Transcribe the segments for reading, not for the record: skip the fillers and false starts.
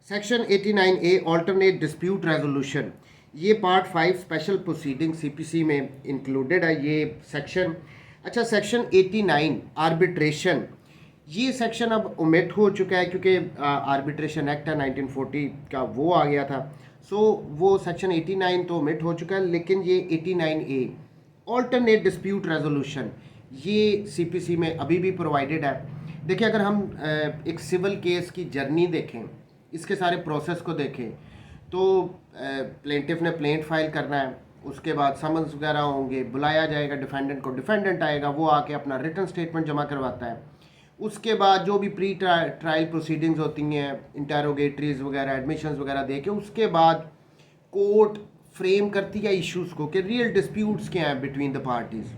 Section 89A alternate dispute resolution, ये part 5 special proceeding CPC में included है ये सेक्शन। अच्छा, सेक्शन 89 आर्बिट्रेशन, ये सेक्शन अब ओमिट हो चुका है क्योंकि आर्बिट्रेशन एक्ट है 1940 का, वो आ गया था। सो वो सेक्शन 89 तो ओमिट हो चुका है, लेकिन ये 89A ऑल्टरनेट डिस्प्यूट रेजोल्यूशन ये सीपीसी में अभी भी प्रोवाइडेड है। देखिए, अगर हम एक सिविल केस की जर्नी देखें, इसके सारे प्रोसेस को देखें, तो प्लेंटिफ ने प्लेंट फाइल करना है, उसके बाद समन्स वगैरह होंगे, बुलाया जाएगा डिफेंडेंट को, डिफेंडेंट आएगा, वो आके अपना रिटन स्टेटमेंट जमा करवाता है। उसके बाद जो भी प्री ट्रायल प्रोसीडिंग्स होती हैं, इंटेरोगेटरीज वगैरह, एडमिशंस वगैरह दे के, उसके बाद कोर्ट फ्रेम करती है इश्यूज़ को कि रियल डिस्प्यूट्स क्या हैं बिटवीन द पार्टीज़।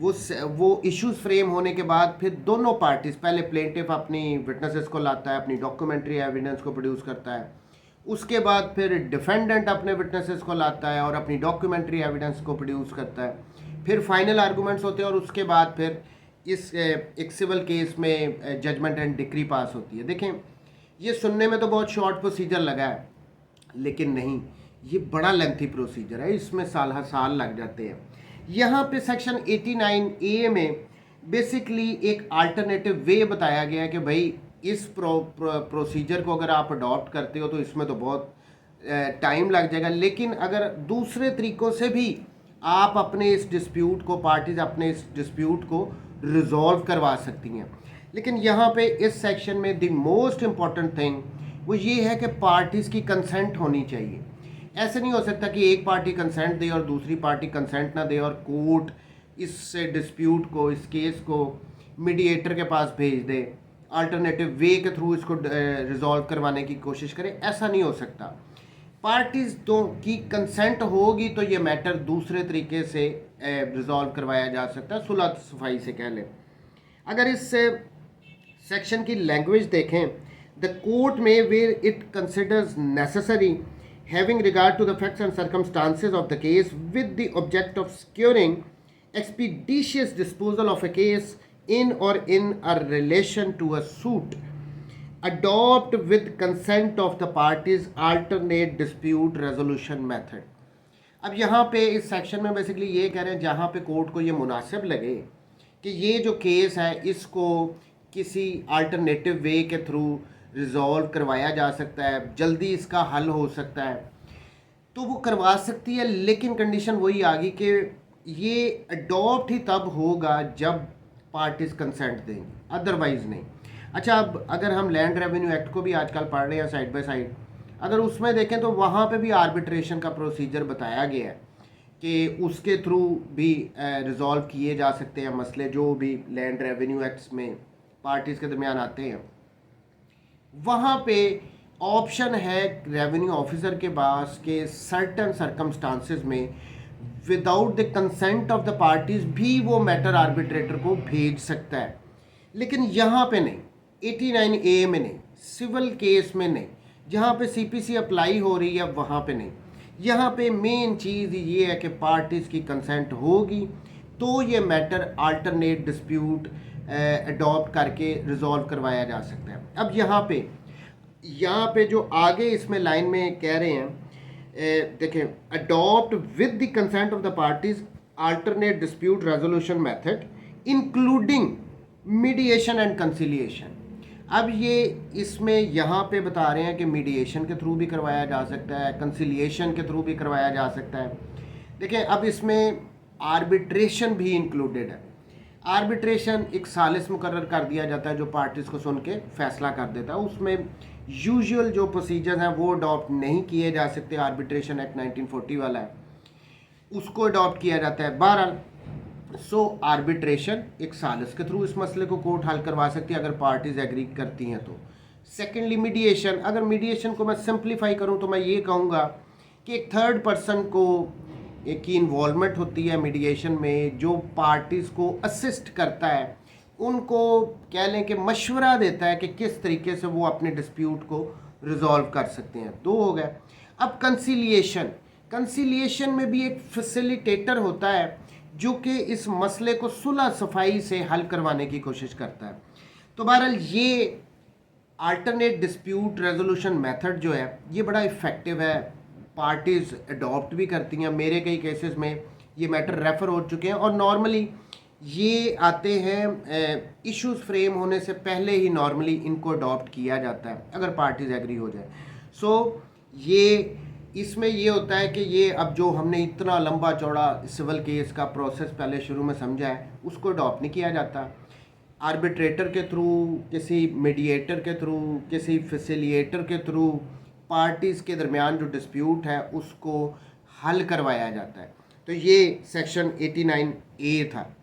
वो इश्यूज फ्रेम होने के बाद फिर दोनों पार्टीज, पहले प्लेंटिफ अपनी विटनेसेस को लाता है, अपनी डॉक्यूमेंट्री एविडेंस को प्रोड्यूस करता है, उसके बाद फिर डिफेंडेंट अपने विटनेसेस को लाता है और अपनी डॉक्यूमेंट्री एविडेंस को प्रोड्यूस करता है, फिर फाइनल आर्गूमेंट्स होते हैं और उसके बाद फिर इस एक सिविल केस में जजमेंट एंड डिक्री पास होती है। देखें, ये सुनने में तो बहुत शॉर्ट प्रोसीजर लगा है, लेकिन नहीं, ये बड़ा लेंथी प्रोसीजर है, इसमें साल हर साल लग जाते हैं। यहाँ पे सेक्शन 89A में बेसिकली एक अल्टरनेटिव वे बताया गया है कि भाई इस प्रोसीजर को अगर आप अडॉप्ट करते हो तो इसमें तो बहुत टाइम लग जाएगा, लेकिन अगर दूसरे तरीक़ों से भी आप अपने इस डिस्प्यूट को, पार्टीज अपने इस डिस्प्यूट को रिजॉल्व करवा सकती हैं। लेकिन यहाँ पे इस सेक्शन में द मोस्ट इम्पॉर्टेंट थिंग वो ये है कि पार्टीज़ की कंसेंट होनी चाहिए। ऐसे नहीं हो सकता कि एक पार्टी कंसेंट दे और दूसरी पार्टी कंसेंट ना दे और कोर्ट इस डिस्प्यूट को, इस केस को मीडिएटर के पास भेज दे, अल्टरनेटिव वे के थ्रू इसको रिजॉल्व करवाने की कोशिश करे। ऐसा नहीं हो सकता। पार्टीज़ तो की कंसेंट होगी तो ये मैटर दूसरे तरीके से रिजॉल्व करवाया जा सकता है, सुलह सफाई से कह लें। अगर इस सेक्शन की लैंग्वेज देखें, द कोर्ट में where it considers necessary having regard to the facts and circumstances of the case with the object of securing expeditious disposal of a case in or in a relation to a suit, adopt with consent of the parties alternate dispute resolution method। अब यहाँ पे इस section में basically ये कह रहे हैं, जहाँ पे कोर्ट को ये मुनासिब लगे कि ये जो केस है इसको किसी अल्टरनेटिव वे के थ्रू रिजॉल्व करवाया जा सकता है, जल्दी इसका हल हो सकता है, तो वो करवा सकती है। लेकिन कंडीशन वही आ गई कि ये अडॉप्ट ही तब होगा जब पार्टीज कंसेंट देंगी, अदरवाइज नहीं। अच्छा, अब अगर हम लैंड रेवेन्यू एक्ट को भी आजकल पढ़ रहे हैं साइड बाय साइड, अगर उसमें देखें तो वहाँ पे भी आर्बिट्रेशन का प्रोसीजर बताया गया है कि उसके थ्रू भी रिजॉल्व किए जा सकते हैं मसले जो भी लैंड रेवेन्यू एक्ट्स में पार्टीज़ के दरमियान आते हैं। वहाँ पे ऑप्शन है रेवेन्यू ऑफिसर के पास के सर्टन सर्कमस्टांसेस में without the consent of the parties भी वो मैटर आर्बिट्रेटर को भेज सकता है। लेकिन यहाँ पे नहीं, 89A में नहीं, सिविल केस में नहीं, जहाँ पे सीपीसी अप्लाई हो रही है वहाँ पे नहीं। यहाँ पे मेन चीज़ ये है कि पार्टीज़ की कंसेंट होगी तो ये मैटर अल्टरनेट डिस्प्यूट अडॉप्ट करके रिजॉल्व करवाया जा सकता है। अब यहाँ पे जो आगे इसमें लाइन में कह रहे हैं, देखें, adopt with the consent of the parties alternate dispute resolution method including mediation and conciliation. अब ये इसमें यहाँ पे बता रहे हैं कि मीडिएशन के थ्रू भी करवाया जा सकता है, कंसिलिएशन के थ्रू भी करवाया जा सकता है। देखें, अब इसमें आर्बिट्रेशन भी इंक्लूडेड है। आर्बिट्रेशन एक सालिस मुकर्रर कर दिया जाता है जो पार्टीज़ को सुन के फैसला कर देता है। उसमें यूजुअल जो प्रोसीजर हैं वो अडॉप्ट नहीं किए जा सकते। आर्बिट्रेशन एक्ट 1940 वाला है, उसको अडॉप्ट किया जाता है। बहरहाल, सो आर्बिट्रेशन एक सालिस के थ्रू इस मसले को कोर्ट हल करवा सकती है अगर पार्टीज एग्री करती हैं तो। Secondly, mediation. अगर मीडिएशन को मैं सिंप्लीफाई करूं तो मैं ये कहूँगा कि एक थर्ड पर्सन को की इन्वॉल्वमेंट होती है मीडिएशन में, जो पार्टीज़ को असिस्ट करता है, उनको कह लें कि मशवरा देता है कि किस तरीके से वो अपने डिस्प्यूट को रिजॉल्व कर सकते हैं। दो हो गए। अब कंसिलिएशन में भी एक फैसिलिटेटर होता है जो कि इस मसले को सुलह सफाई से हल करवाने की कोशिश करता है। तो बहरहाल ये अल्टरनेट डिस्प्यूट रेजोल्यूशन मेथड जो है ये बड़ा इफ़ेक्टिव है, पार्टीज़ अडॉप्ट भी करती हैं। मेरे कई केसेस में ये मैटर रेफ़र हो चुके हैं और नॉर्मली ये आते हैं इश्यूज फ्रेम होने से पहले ही नॉर्मली इनको अडॉप्ट किया जाता है अगर पार्टीज एग्री हो जाए। सो ये इसमें ये होता है कि ये अब जो हमने इतना लंबा चौड़ा सिविल केस का प्रोसेस पहले शुरू में समझा है उसको अडॉप्ट नहीं किया जाता। आर्बिट्रेटर के थ्रू, किसी मीडिएटर के थ्रू, किसी फैसिलिएटर के थ्रू पार्टीज़ के दरमियान जो डिस्प्यूट है उसको हल करवाया जाता है। तो ये सेक्शन 89A था।